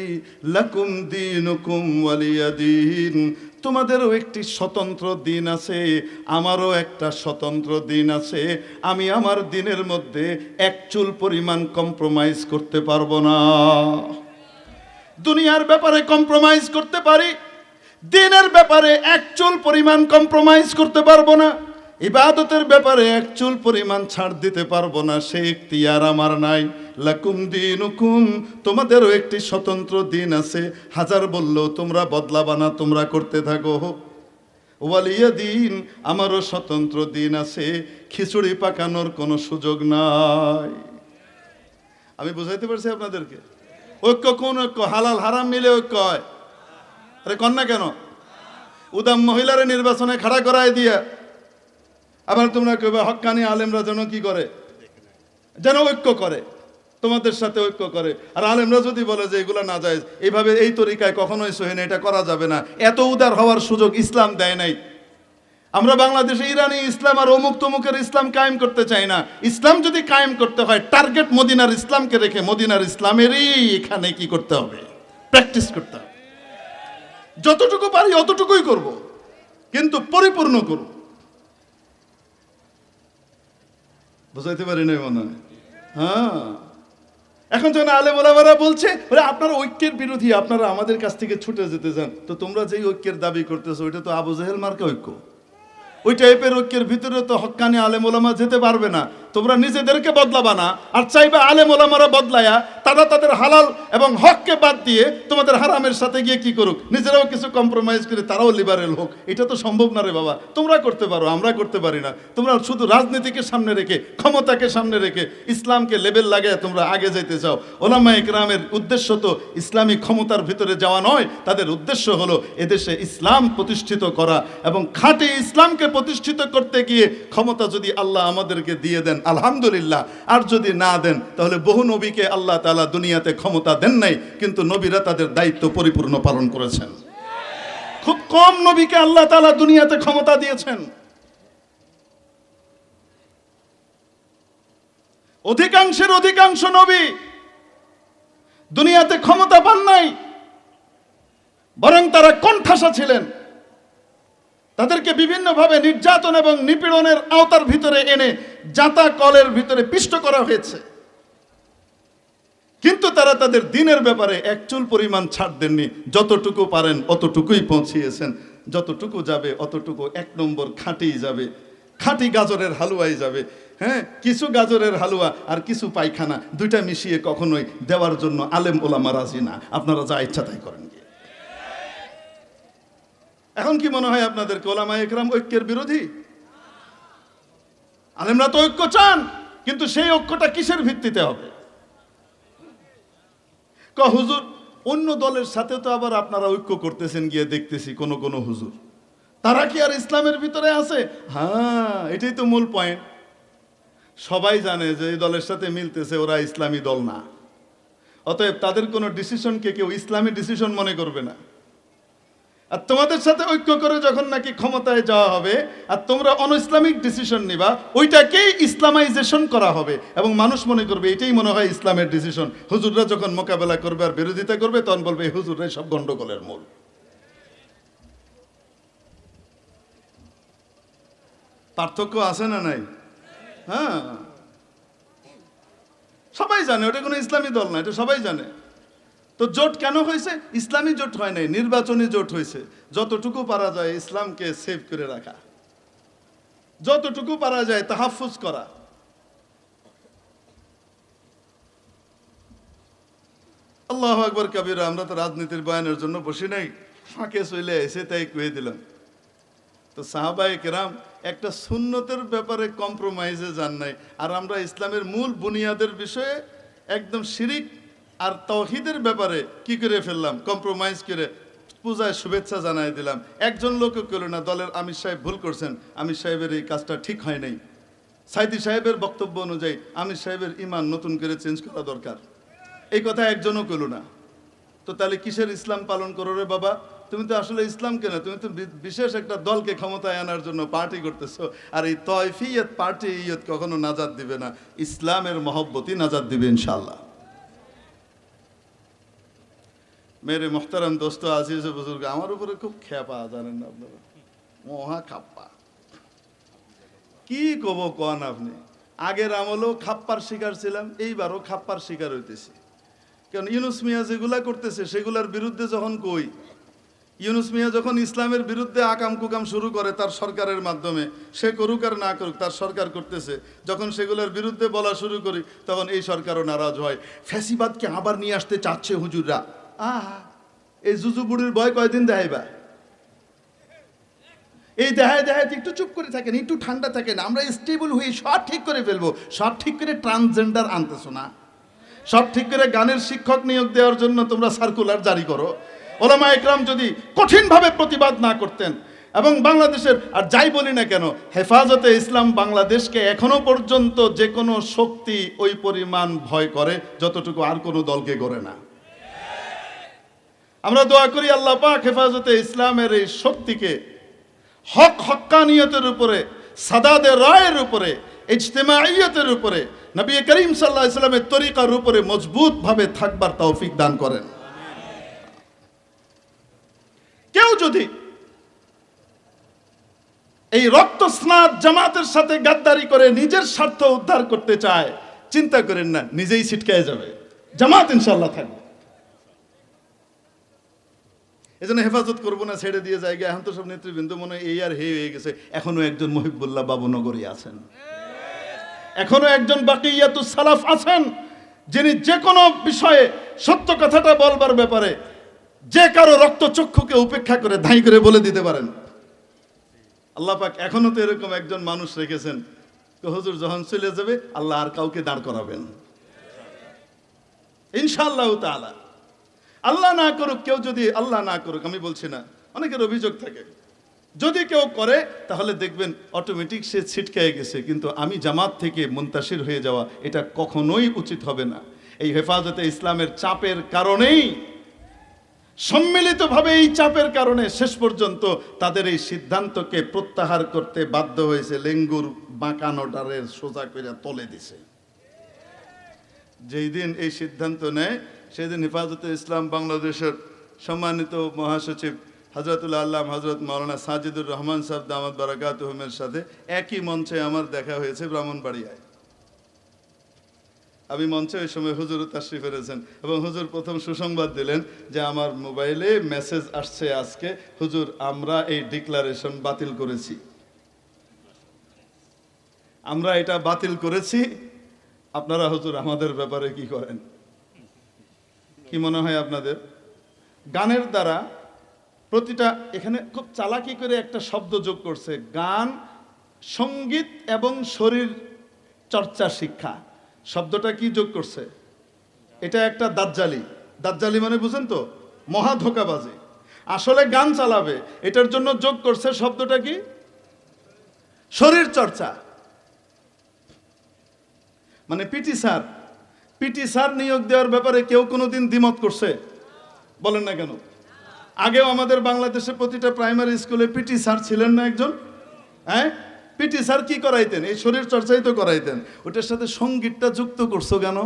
লাকুম দীনুকুম ওয়ালিয়া দীন, তোমাদেরও একটি স্বতন্ত্র দিন আছে, আমারও একটা স্বতন্ত্র দিন আছে। আমি আমার দিনের মধ্যে এক চুল পরিমাণ কম্প্রোমাইজ করতে পারবো না। দুনিয়ার ব্যাপারে কম্প্রোমাইজ করতে পারি, দিনের ব্যাপারে এক চুল পরিমাণ কম্প্রোমাইজ করতে পারবো না। ইবাদতের ব্যাপারে এক চুল পরিমাণ ছাড় দিতে পারবো না, সেই ইখতিয়ার আমার নাই। লাকুম দীনুকুম, তোমাদেরও একটি স্বতন্ত্র দিন আছে, হাজার বললেও তোমরা বদলাবা না, তোমরা করতে থাকো। ওয়ালিয়া দিন, আমারও স্বতন্ত্র দিন আছে, খিচুড়ি পাকানোর কোনো সুযোগ নাই। আমি বুঝাইতে পারছি আপনাদেরকে? ঐক্য কোন ঐক্য? হালাল হারাম মিলে ঐক্য হয়। আরে কন্যা কেন? উদাম মহিলারে নির্বাচনে খাড়া করায় দিয়া আবার তোমরা কইবা হক্কানি আলেমরা যেন কি করে, যেন ঐক্য করে, তোমাদের সাথে ঐক্য করে। আর আলেমরা যদি বলে যে এগুলো না যায়, এইভাবে এই তরিকায় কখনোই সহিন, এটা করা যাবে না, এত উদার হওয়ার সুযোগ ইসলাম দেয় নাই। আমরা বাংলাদেশে ইরানি ইসলাম আর অমুক তমুকের ইসলাম কায়েম করতে চাই না। ইসলাম যদি কায়েম করতে হয়, টার্গেট মদিনার ইসলামকে রেখে মদিনার ইসলামেরই এখানে কি করতে হবে? প্র্যাকটিস করতে হবে। যতটুকু পারি অতটুকুই করব, কিন্তু পরিপূর্ণ করব। বুঝাইতে পারি না মনে হয়? হ্যাঁ, এখন যখন আলেম ওলামারা বলছে আপনারা ঐক্যের বিরোধী, আপনারা আমাদের কাছ থেকে ছুটে যেতে চান, তো তোমরা যেই ঐক্যের দাবি করতেছো ওইটা তো আবু জেহেল মার্কা ঐক্য। ওই টাইপের ঐক্যের ভিতরে তো হক্কানি আলেম ওলামা যেতে পারবে না। তোমরা নিজেদেরকে বদলাবা না, আর চাইবা আলেম ওলামারা বদলায়া তারা তাদের হালাল এবং হককে বাদ দিয়ে তোমাদের হারামের সাথে গিয়ে কি করুক, নিজেরাও কিছু কম্প্রোমাইজ করে তারাও লিবারেল হোক। এটা তো সম্ভব না রে বাবা। তোমরা করতে পারো, আমরা করতে পারি না। তোমরা শুধু রাজনীতিকে সামনে রেখে, ক্ষমতাকে সামনে রেখে ইসলামকে লেবেল লাগায় তোমরা আগে যেতে চাও। ওলামা ইকরামের উদ্দেশ্য তো ইসলামী ক্ষমতার ভিতরে যাওয়া নয়, তাদের উদ্দেশ্য হলো এদেশে ইসলাম প্রতিষ্ঠিত করা, এবং খাঁটি ইসলামকে প্রতিষ্ঠিত করতে গিয়ে ক্ষমতা যদি আল্লাহ আমাদেরকে দিয়ে দেন আলহামদুলিল্লাহ, আর যদি না দেন তাহলে বহু নবীকে আল্লাহ তাআলা দুনিয়াতে ক্ষমতা দেন নাই, কিন্তু নবীরা তাদের দায়িত্ব পরিপূর্ণ পালন করেছেন। খুব কম নবীকে আল্লাহ তাআলা দুনিয়াতে ক্ষমতা দিয়েছেন। অধিকাংশের অধিকাংশ নবী দুনিয়াতে ক্ষমতা পান নাই, বরং তারা কোণঠাসা ছিলেন। তাদেরকে বিভিন্নভাবে নির্যাতন এবং নিপীড়নের আওতার ভিতরে এনে জাতা কলের ভিতরে পিষ্ট করা হয়েছে, কিন্তু তারা তাদের দ্বীনের ব্যাপারে এক চুল পরিমাণ ছাড় দেননি। যতটুকু পারেন অতটুকুই পৌঁছিয়েছেন। যতটুকু যাবে অতটুকু এক নম্বর খাঁটিই যাবে, খাঁটি গাজরের হালুয়াই যাবে। হ্যাঁ, কিছু গাজরের হালুয়া আর কিছু পায়খানা দুইটা মিশিয়ে কখনোই দেওয়ার জন্য আলেম ওলামা রাজি না। আপনারা যা ইচ্ছা তাই করেন। এখন কি মনে হয় আপনাদেরকে ওলামা ইকরাম ঐক্যের বিরোধী? আলেমরা তো ঐক্য চান, কিন্তু সেই ঐক্যটা কিসের ভিত্তিতে হবে? হুজুর, অন্য দলের সাথে তো আবার আপনারা ঐক্য করতেছেন, গিয়ে দেখতেছি কোন কোন হুজুর, তারা কি আর ইসলামের ভিতরে আছে? হ্যাঁ, এটাই তো মূল পয়েন্ট। সবাই জানে যে এই দলের সাথে মিলতেছে, ওরা ইসলামী দল না। অতএব তাদের কোনো ডিসিশনকে কেউ ইসলামী ডিসিশন মনে করবে না। আর তোমাদের সাথে ঐক্য করে যখন নাকি ক্ষমতায় যাওয়া হবে আর তোমরা অনইসলামিক ডিসিশন নিবা, ওইটাকেই ইসলামাইজেশন করা হবে এবং মানুষ মনে করবে এটাই মনে হয় ইসলামের ডিসিশন। হুজুররা যখন মোকাবেলা করবে আর বিরোধিতা করবে, তখন বলবে এই হুজুররাই সব গন্ডগোলের মূল। পার্থক্য আছে না নাই? হ্যাঁ, সবাই জানে ওটা কোনো ইসলামী দল না, এটা সবাই জানে। তো জোট কেন হয়েছে? ইসলামী জোট হয় নাই, নির্বাচনী জোট হয়েছে। যতটুকু পারা যায় ইসলামকে সেভ করে রাখা, যতটুকু পারা যায় তাহাফুজ করা। আল্লাহু আকবার কাবীরা। আমরা তো রাজনীতির বয়ানের জন্য বসি নাই, ফাঁকে চলে এসে তাই কয়ে দিলাম। তো সাহাবায়ে কেরাম একটা সুন্নতের ব্যাপারে কম্প্রোমাইজে যান নাই, আর আমরা ইসলামের মূল বুনিয়াদের বিষয়ে একদম শিরিক আর তাওহীদের ব্যাপারে কি করে ফেললাম, কম্প্রোমাইজ করে পূজায় শুভেচ্ছা জানাই দিলাম। একজন লোকও করল না, দলের আমির সাহেব ভুল করছেন, আমির সাহেবের এই কাজটা ঠিক হয় নাই। সাইদি সাহেবের বক্তব্য অনুযায়ী আমির সাহেবের ইমান নতুন করে চেঞ্জ করা দরকার, এই কথা একজনও করল না। তো তাহলে কিসের ইসলাম পালন করো রে বাবা? তুমি তো আসলে ইসলাম কেন, তুমি তো বিশেষ একটা দলকে ক্ষমতায় আনার জন্য পার্টি করতেছো। আর এই তয়ফিয়ত পার্টি ইয়ত কখনো নাজাত দিবে না, ইসলামের মহব্বতই নাজাত দিবে ইনশাআল্লাহ। মেরে মোহতারাম দোস্ত আজিজ বুজুর্গ, আমার উপরে খুব খেপা, জানেন না আপনারা, মহা খাপ্পা। কি কব কন আপনি? আগের আমলেও খাপ্পার শিকার ছিলাম, এইবারও খাপ্পার শিকার হইতেছি। কারণ ইউনুস মিয়া যেগুলা করতেছে সেগুলার বিরুদ্ধে যখন কই, ইউনুস মিয়া যখন ইসলামের বিরুদ্ধে আকাম কুকাম শুরু করে তার সরকারের মাধ্যমে, সে করুক আর না করুক তার সরকার করতেছে, যখন সেগুলোর বিরুদ্ধে বলা শুরু করি তখন এই সরকারও নারাজ হয়। ফ্যাসিবাদকে আবার নিয়ে আসতে চাচ্ছে হুজুররা। এই জুজু বুড়ির ভয় কয়দিন দেখাইবা? এই দেখায় দেখায় একটু চুপ করে থাকেন, একটু ঠান্ডা থাকেন, আমরা স্টেবল হয়ে সব ঠিক করে ফেলবো। সব ঠিক করে ট্রান্সজেন্ডার আনতেছো না, সব ঠিক করে গানের শিক্ষক নিয়োগ দেওয়ার জন্য তোমরা সার্কুলার জারি করো। ওলামা ইকরাম যদি কঠিনভাবে প্রতিবাদ না করতেন, এবং বাংলাদেশের আর যাই বলি না কেন, হেফাজতে ইসলাম বাংলাদেশকে এখনো পর্যন্ত যে কোনো শক্তি ওই পরিমাণ ভয় করে যতটুকু আর কোনো দলকে করে না। আমরা দোয়া করি আল্লাহ পাক হেফাজতে ইসলামের এই শক্তিকে হক হক্কানিয়তের উপরে, সাদাদে রায়ের উপরে, ইজতেমাইয়তের উপরে, নবী করিম সাল্লাল্লাহু আলাইহি ওয়াসাল্লামের তরিকার উপরে মজবুতভাবে থাকবার তৌফিক দান করেন। কেউ যদি এই রক্তস্নাত জামাতের সাথে গাদ্দারি করে নিজের স্বার্থ উদ্ধার করতে চায়, চিন্তা করেন না, নিজেই ছিটকায় যাবে, জামাত ইনশাআল্লাহ থাকবে। এজন্য হেফাজত করবো না, ছেড়ে দিয়ে জায়গা। এখন তো সব নেতৃবৃন্দ মনে হয় এই আর হে হয়ে গেছে, এখনো একজন মহিবুল্লাহ বাবু নগরী আছেন, এখনো একজন বাকিয়াতুস সালাফ আছেন, যিনি যে কোনো বিষয়ে সত্য কথাটা বলবার ব্যাপারে যে কারো রক্তচক্ষুকে উপেক্ষা করে ধাই করে বলে দিতে পারেন। আল্লাহ পাক এখনো তো এরকম একজন মানুষ রেখেছেন, তো হুজুর যখন চলে যাবে আল্লাহ আর কাউকে দাঁড় করাবেন ইনশাআল্লাহ তাআলা। আল্লাহ না করুক, কেউ যদি আল্লাহ না করুক, আমি বলছি না, অনেকের অভিযোগ থাকে, যদি কেউ করে তাহলে দেখবেন অটোমেটিক সে ছিটকায়ে গেছে, কিন্তু আমি জামাত থেকে মুনতাসির হয়ে যাওয়া এটা কখনোই উচিত হবে না। এই হেফাজতে ইসলামের চাপের কারণেই, সম্মিলিতভাবে এই চাপের কারণে শেষ পর্যন্ত তাদের এই সিদ্ধান্তকে প্রত্যাহার করতে বাধ্য হয়েছে। লেঙ্গুর বাঁকানোটারের সোজা করে তলে দিছে। যেই দিন এই সিদ্ধান্ত নেয় সেদিন হেফাজতে ইসলাম বাংলাদেশের সম্মানিত মহাসচিব হযরতুল আল্লাম হযরত মাওলানা সাজিদুর রহমান সাহেব দামাত বারাকাতুহুমের সাথে একই মঞ্চে আমার দেখা হয়েছে ব্রাহ্মণবাড়িয়ায়। আমি মঞ্চে ওই সময় হুজুরও তাশরিফ এনেছেন এবং হুজুর প্রথম সুসংবাদ দিলেন যে আমার মোবাইলে মেসেজ আসছে আজকে, হুজুর আমরা এই ডিক্লারেশন বাতিল করেছি, আমরা এটা বাতিল করেছি, আপনারা হুজুর আমাদের ব্যাপারে কি করেন? কি মনে হয় আপনাদের? গানের দ্বারা প্রতিটা, এখানে খুব চালাকি করে একটা শব্দ যোগ করছে, গান, সঙ্গীত এবং শরীর চর্চা শিক্ষা। শব্দটা কি যোগ করছে? এটা একটা দাজ্জালি। দাজ্জালি মানে বুঝেন তো, মহা ধোঁকাবাজি। আসলে গান চালাবে, এটার জন্য যোগ করছে শব্দটা কি? শরীর চর্চা। মানে পিটি স্যার নিয়োগ দেওয়ার ব্যাপারে কেউ কোনোদিন দ্বিমত করছে? বলেন না কেন? আগেও আমাদের বাংলাদেশে প্রতিটা প্রাইমারি স্কুলে পিটি স্যার ছিলেন না একজন? হ্যাঁ, পিটি স্যার কি করাইতেন? এই শরীর চর্চাই তো করাইতেন। ওটার সাথে সঙ্গীতটা যুক্ত করছো কেন?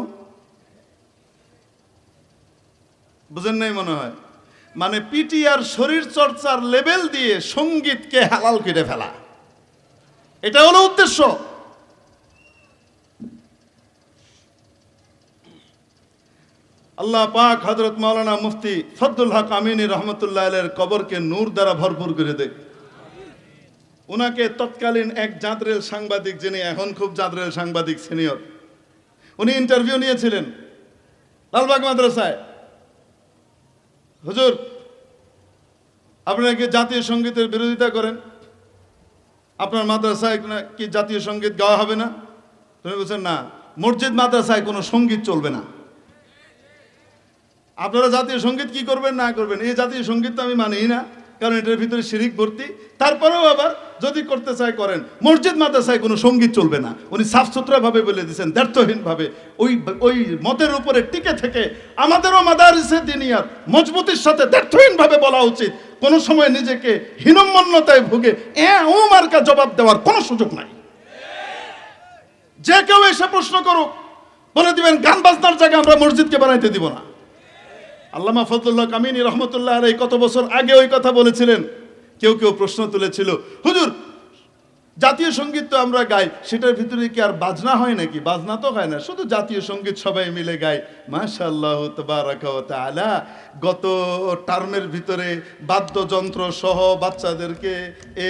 বুঝেন নাই মনে হয়। মানে পিটি আর শরীর চর্চার লেভেল দিয়ে সঙ্গীতকে হালাল করে ফেলা, এটা হলো উদ্দেশ্য। আল্লাহ পাক হযরত মাওলানা মুফতি ফজলুল হক আমিনী রহমতুল্লাহ আলাইহির কবরকে নূর দ্বারা ভরপুর করে দেয়। উনাকে তৎকালীন এক জাদরেল সাংবাদিক, যিনি এখন খুব জাদরেল সাংবাদিক সিনিয়র, উনি ইন্টারভিউ নিয়েছিলেন লালবাগ মাদ্রাসায়। হুজুর আপনারা কি জাতীয় সঙ্গীতের বিরোধিতা করেন? আপনার মাদ্রাসায় কি জাতীয় সঙ্গীত গাওয়া হবে না? তুমি বলছেন না, মসজিদ মাদ্রাসায় কোনো সঙ্গীত চলবে না। আপনারা জাতীয় সঙ্গীত কি করবেন না করবেন, এই জাতীয় সঙ্গীত তো আমি মানি না, কারণ এটার ভিতরে শিরিক ভর্তি। তারপরেও আবার যদি করতে চায় করেন, মসজিদ মাদ্রাসায় কোনো সঙ্গীত চলবে না। উনি সাফ সুতরাভাবে বলে দিয়েছেন, দ্ব্যর্থহীনভাবে। ওই মতের উপরে টিকে থেকে আমাদেরও মাদারিসে দিনিয়াত মজবুতির সাথে দ্ব্যর্থহীনভাবে বলা উচিত। কোনো সময় নিজেকে হীনম্মন্যতায় ভুগে ও মার্কা জবাব দেওয়ার কোনো সুযোগ নাই। যে কেউ এসে প্রশ্ন করুক, বলে দিবেন গান বাজনার জায়গায় আমরা মসজিদকে বানাইতে দিব না। আল্লামা ফজলুল হক আমিনী রহমতুল্লাহ আলাইহি কত বছর আগে ওই কথা বলেছিলেন। কেউ প্রশ্ন তুলেছিল, হুজুর জাতীয় সঙ্গীত তো আমরা গাই, সেটার ভিতরে কি আর বাজনা হয় নাকি? বাজনা তো হয় না, শুধু জাতীয় সঙ্গীত সবাই মিলে গায়। মাশাআল্লাহ তাবারাকা ওয়া তাআলা। গত টার্মের ভিতরে বাদ্যযন্ত্র সহ বাচ্চাদেরকে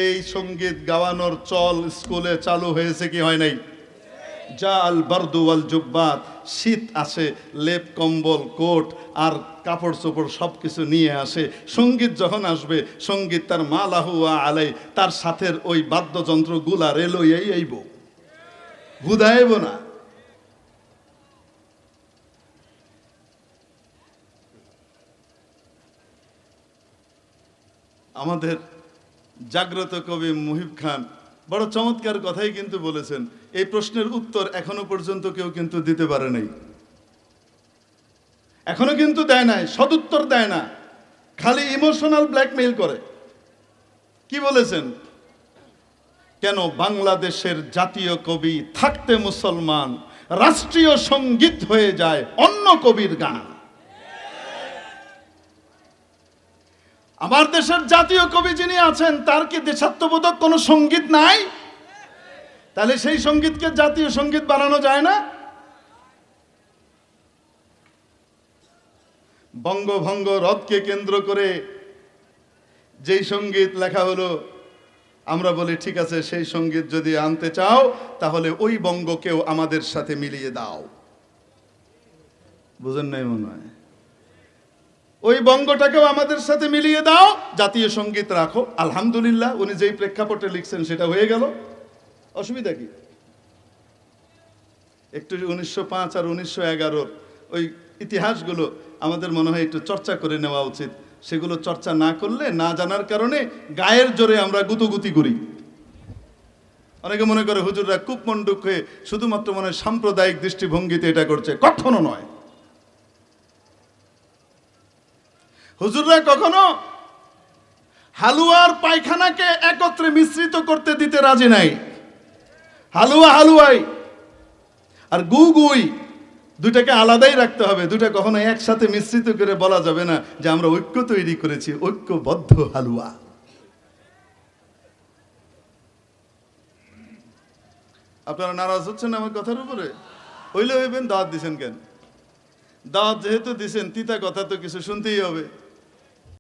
এই সঙ্গীত গাওয়ানোর চল স্কুলে চালু হয়েছে কি হয় নাই? যা আল বারদু ওয়াল জুব্বাত, শীত আসে, লেপ কম্বল কোট আর কাপড় চোপড় সব কিছু নিয়ে আসে। সঙ্গীত যখন আসবে, সঙ্গীত তার মালাহু আলাই, তার সাথে ওই বাদ্যযন্ত্র গুলা রেলইয়াই আইব, হুদাইব না। আমাদের জাগ্রত কবি মুহিব খান বড় চমৎকার কথাই কিন্তু বলেছেন। এই প্রশ্নের উত্তর এখনো পর্যন্ত কেউ কিন্তু দিতে পারে নাই, এখনো কিন্তু দেয় নাই, সদুত্তর দেয় না, খালি ইমোশনাল ব্ল্যাকমেইল করে। কি বলেছেন? কেন বাংলাদেশের জাতীয় কবি থাকতে মুসলমান রাষ্ট্রীয় সঙ্গীত হয়ে যায় অন্য কবির গান? আমার দেশের জাতীয় কবি যিনি আছেন, তার কি দেশাত্মবোধক কোনো সঙ্গীত নাই? তাহলে সেই সঙ্গীতকে জাতীয় সঙ্গীত বানানো যায় না? বঙ্গভঙ্গ রদকে কেন্দ্র করে যেই সঙ্গীত লেখা হলো, আমরা বলি ঠিক আছে, সেই সঙ্গীত যদি আনতে চাও তাহলে ওই বঙ্গকেও আমাদের সাথে মিলিয়ে দাও। বুঝেন নাই মনে হয়? ওই বঙ্গটাকেও আমাদের সাথে মিলিয়ে দাও, জাতীয় সঙ্গীত রাখো। আলহামদুলিল্লাহ, উনি যেই প্রেক্ষাপটে লিখছেন সেটা হয়ে গেল। অসুবিধা কি? একটু 1905 আর 1911 ওই ইতিহাসগুলো আমাদের মনে হয় একটু চর্চা করে নেওয়া উচিত। সেগুলো চর্চা না করলে, না জানার কারণে গায়ের জোরে আমরা গুতুগুতি করি। অনেকে মনে করে হুজুররা কূপমণ্ডুক হয়ে শুধুমাত্র মনে হয় সাম্প্রদায়িক দৃষ্টিভঙ্গিতে এটা করছে। কখনো নয়। হুজুররা কখনো হালুয়ার পায়খানাকে একত্রে মিশ্রিত করতে দিতে রাজি নাই। হালুয়া হালুয়াই আর গু গুই, দুটাকে আলাদাই রাখতে হবে। দুটা কখনো একসাথে মিশ্রিত করে বলা যাবে না যে আমরা ঐক্য তৈরি করেছি, ঐক্যবদ্ধ হালুয়া। আপনারা নারাজ হচ্ছেন আমার কথার উপরে? হইলে হইবেন, দাওয়াত দিছেন কেন? দাওয়াত যেহেতু দিছেন, তিতা কথা তো কিছু শুনতেই হবে।